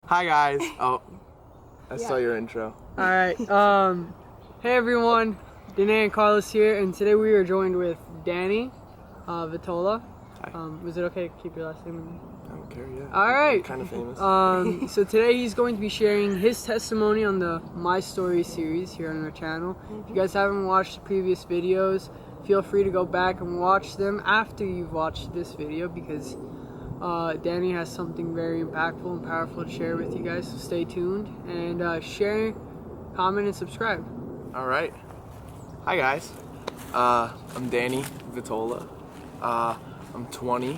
Hi guys. Oh, I saw your intro. Alright, hey everyone, Dannae&Carlos here, and today we are joined with Danny Vitola. Hi. Was it okay to keep your last name? I don't care, yeah. Alright. I'm kind of famous. So today he's going to be sharing his testimony on the My Story series here on our channel. If you guys haven't watched the previous videos, feel free to go back and watch them after you've watched this video, because Danny has something very impactful and powerful to share with you guys, so stay tuned and share, comment, and subscribe. Alright. Hi guys. I'm Danny Vitola. I'm 20.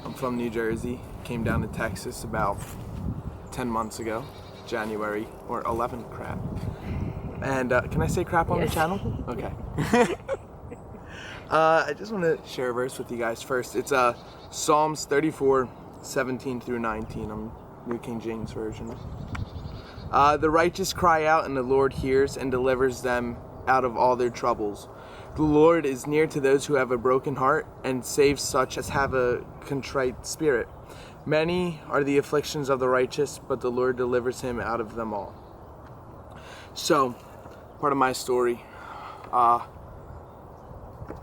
I'm from New Jersey. Came down to Texas about 10 months ago, January, or 11, crap. And can I say crap on the channel? Okay. I just want to share a verse with you guys first. It's Psalms 34, 17 through 19. I'm New King James Version. The righteous cry out, and the Lord hears and delivers them out of all their troubles. The Lord is near to those who have a broken heart, and saves such as have a contrite spirit. Many are the afflictions of the righteous, but the Lord delivers him out of them all. So, part of my story,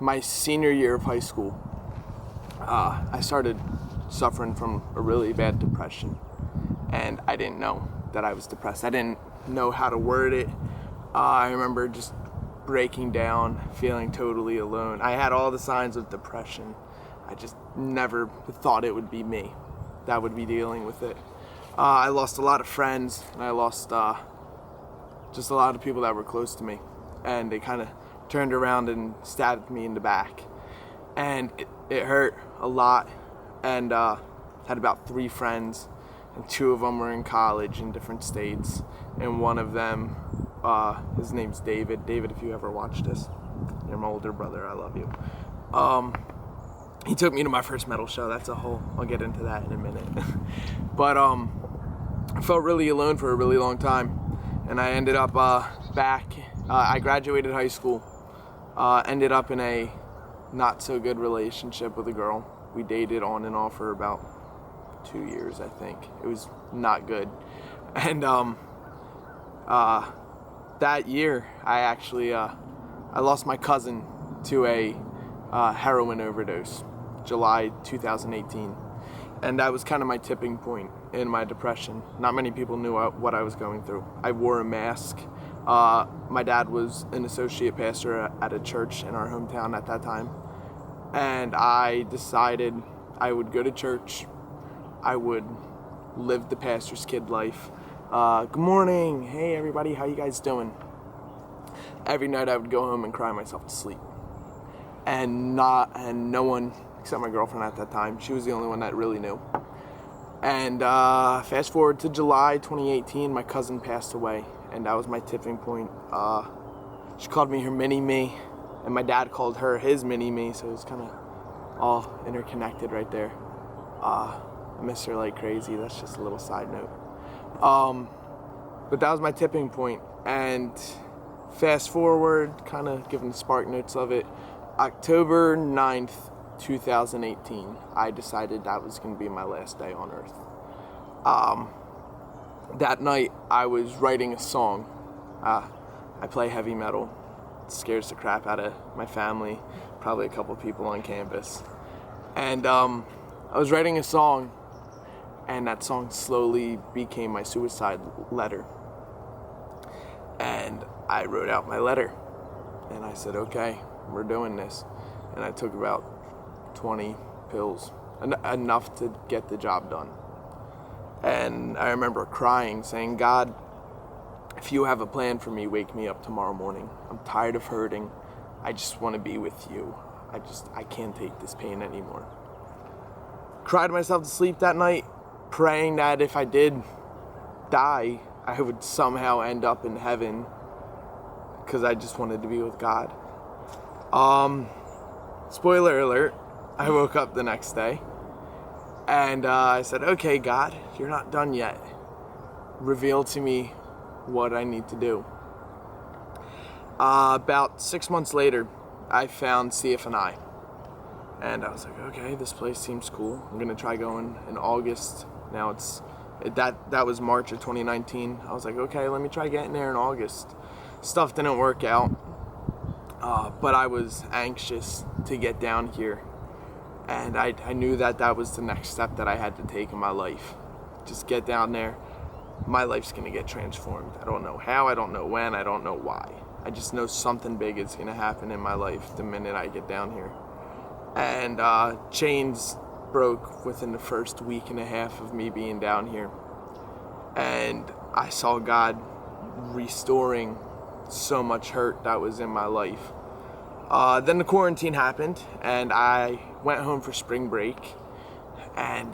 my senior year of high school, I started suffering from a really bad depression, and I didn't know that I was depressed. I didn't know how to word it. I remember just breaking down, feeling totally alone. I had all the signs of depression. I just never thought it would be me that would be dealing with it. I lost a lot of friends, and I lost just a lot of people that were close to me, and they kind of turned around and stabbed me in the back, and it hurt a lot. And had about 3 friends, and 2 of them were in college in different states, and one of them, his name's David. David, if you ever watch this, you're my older brother, I love you. He took me to my first metal show. I'll get into that in a minute. But I felt really alone for a really long time, and I ended up back. I graduated high school, ended up in a not so good relationship with a girl. We dated on and off for about 2 years, I think. It was not good. And that year, I actually I lost my cousin to a heroin overdose, July 2018. And that was kind of my tipping point in my depression. Not many people knew what I was going through. I wore a mask. My dad was an associate pastor at a church in our hometown at that time. And I decided I would go to church. I would live the pastor's kid life. Good morning. Hey everybody, how you guys doing? Every night I would go home and cry myself to sleep. And no one except my girlfriend at that time. She was the only one that really knew. And fast forward to July 2018, my cousin passed away, and that was my tipping point. She called me her mini-me, and my dad called her his mini-me, so it was kind of all interconnected right there. I miss her like crazy. That's just a little side note. But that was my tipping point. And fast forward, kind of giving the spark notes of it, October 9th, 2018, I decided that was going to be my last day on earth. That night, I was writing a song. I play heavy metal. It scares the crap out of my family, probably a couple people on campus. And I was writing a song, and that song slowly became my suicide letter. And I wrote out my letter, and I said, okay, we're doing this. And I took about 20 pills, enough to get the job done. And I remember crying, saying, God, if you have a plan for me, wake me up tomorrow morning. I'm tired of hurting. I just want to be with you. I can't take this pain anymore. Cried myself to sleep that night, praying that if I did die, I would somehow end up in heaven, because I just wanted to be with God. Spoiler alert, I woke up the next day, and I said, okay, God, you're not done yet. Reveal to me what I need to do. About 6 months later, I found CF&I, and I was like, okay, this place seems cool. I'm gonna try going in August. Now it's That was March of 2019. I was like, okay, let me try getting there in August. Stuff didn't work out, but I was anxious to get down here. And I knew that was the next step that I had to take in my life. Just get down there. My life's going to get transformed. I don't know how, I don't know when, I don't know why. I just know something big is going to happen in my life the minute I get down here. And chains broke within the first week and a half of me being down here. And I saw God restoring so much hurt that was in my life. Then the quarantine happened, and I went home for spring break, and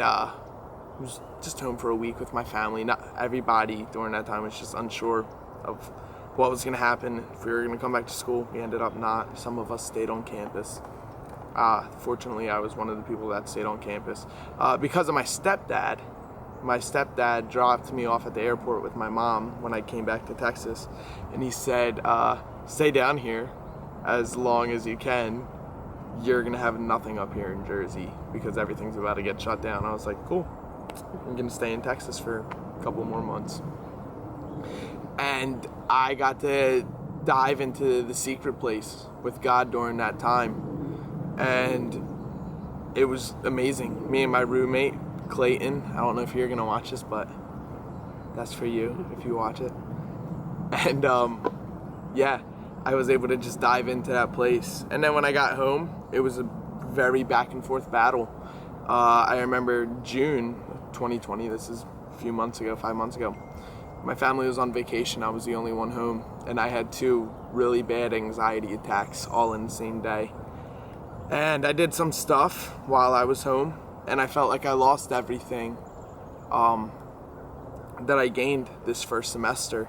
was just home for a week with my family. Not everybody during that time was just unsure of what was going to happen, if we were going to come back to school. We ended up not. Some of us stayed on campus. Fortunately, I was one of the people that stayed on campus. Because of my stepdad dropped me off at the airport with my mom when I came back to Texas, and he said, stay down here as long as you can. You're gonna have nothing up here in Jersey because everything's about to get shut down. I was like, cool, I'm gonna stay in Texas for a couple more months. And I got to dive into the secret place with God during that time, and it was amazing. Me and my roommate Clayton, I don't know if you're gonna watch this, but that's for you if you watch it. And yeah, I was able to just dive into that place. And then when I got home, it was a very back and forth battle. I remember June 2020, this is a few months ago, 5 months ago. My family was on vacation, I was the only one home, and I had 2 really bad anxiety attacks all in the same day. And I did some stuff while I was home, and I felt like I lost everything that I gained this first semester.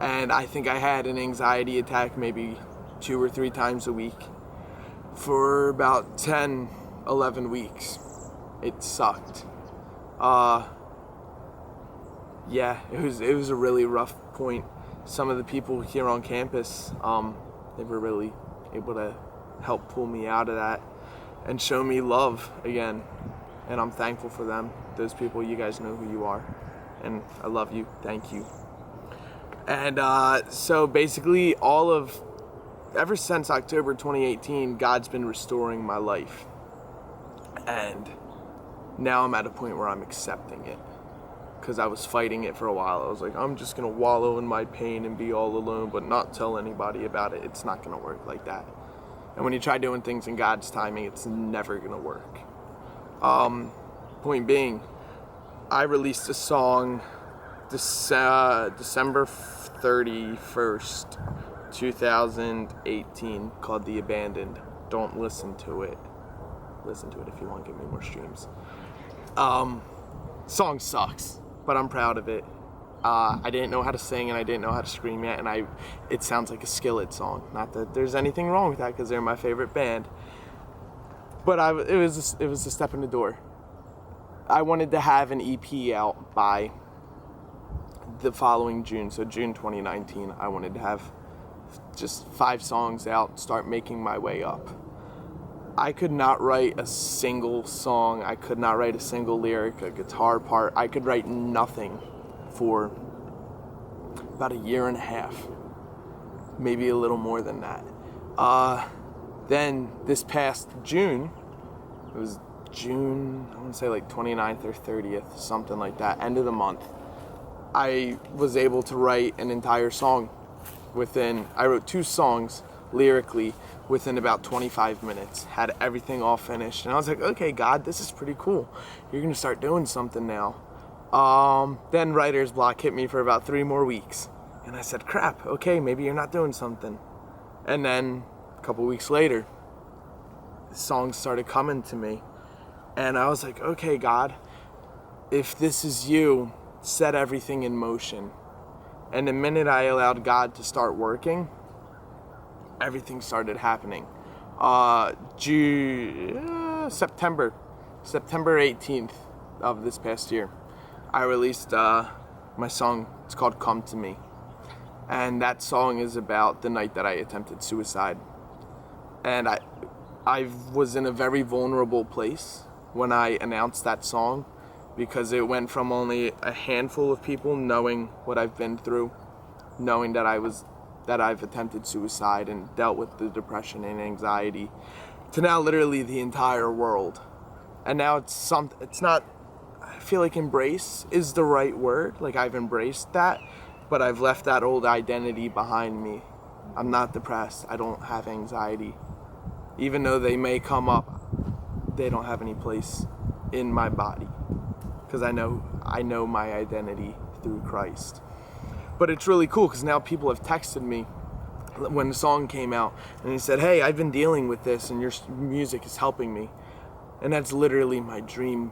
And I think I had an anxiety attack maybe 2 or 3 times a week for about 10, 11 weeks. It sucked. Yeah, it was a really rough point. Some of the people here on campus, they were really able to help pull me out of that and show me love again. And I'm thankful for them. Those people, you guys know who you are. And I love you. Thank you. And so basically ever since October 2018, God's been restoring my life. And now I'm at a point where I'm accepting it. Because I was fighting it for a while. I was like, I'm just going to wallow in my pain and be all alone, but not tell anybody about it. It's not going to work like that. And when you try doing things in God's timing, it's never going to work. Point being, I released a song December 31st, 2018, called The Abandoned. Don't listen to it. Listen to it if you want to give me more streams. Song sucks, but I'm proud of it. I didn't know how to sing and I didn't know how to scream yet, and it sounds like a Skillet song. Not that there's anything wrong with that, because they're my favorite band. But it was a step in the door. I wanted to have an EP out by the following June, so June 2019. I wanted to have just 5 songs out, start making my way up. I could not write a single song. I could not write a single lyric, a guitar part. I could write nothing for about a year and a half, maybe a little more than that. Then this past June, it was June, I want to say like 29th or 30th, something like that, end of the month, I was able to write an entire song I wrote 2 songs lyrically within about 25 minutes, had everything all finished, and I was like, okay, God, this is pretty cool. You're going to start doing something now. Then writer's block hit me for about 3 more weeks, and I said, crap, okay, maybe you're not doing something. And then a couple weeks later, the songs started coming to me, and I was like, okay, God, if this is you, set everything in motion. And the minute I allowed God to start working, everything started happening. September 18th of this past year, I released my song. It's called Come to Me. And that song is about the night that I attempted suicide. And I was in a very vulnerable place when I announced that song, because it went from only a handful of people knowing what I've been through, knowing that I've attempted suicide and dealt with the depression and anxiety, to now literally the entire world. And now it's not, I feel like embrace is the right word. Like, I've embraced that, but I've left that old identity behind me. I'm not depressed. I don't have anxiety. Even though they may come up, they don't have any place in my body, because I know my identity through Christ. But it's really cool because now people have texted me when the song came out, and he said, hey, I've been dealing with this and your music is helping me. And that's literally my dream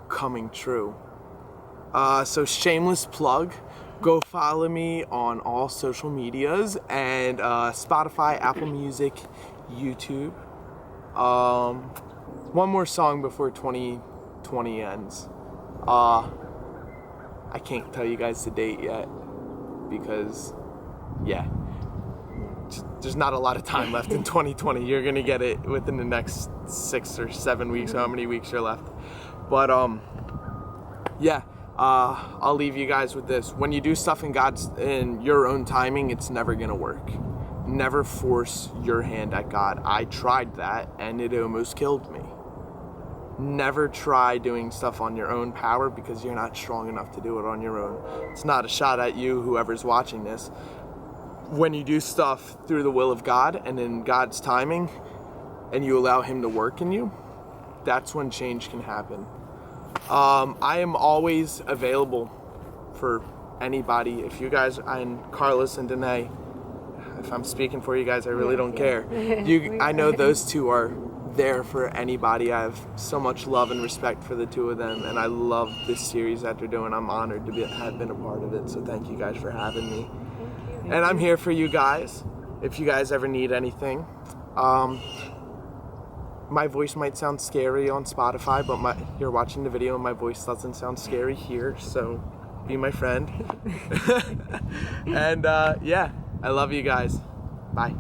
coming true. So shameless plug, go follow me on all social medias and Spotify, Apple Music, YouTube. One more song before 2020 ends. I can't tell you guys the date yet because, yeah, there's not a lot of time left in 2020. You're gonna get it within the next 6 or 7 weeks, how many weeks are left. But yeah, I'll leave you guys with this. When you do stuff in your own timing, it's never gonna work. Never force your hand at God. I tried that and it almost killed me. Never try doing stuff on your own power because you're not strong enough to do it on your own. It's not a shot at you, whoever's watching this. When you do stuff through the will of God and in God's timing, and you allow Him to work in you, that's when change can happen. I am always available for anybody. If you guys, and Carlos and Dannae, if I'm speaking for you guys, I really don't care. I know those two are there for anybody. I have so much love and respect for the two of them, and I love this series that they're doing. I'm honored to have been a part of it, so thank you guys for having me. And I'm here for you guys if you guys ever need anything. My voice might sound scary on Spotify, but you're watching the video and my voice doesn't sound scary here, so be my friend. And yeah, I love you guys. Bye.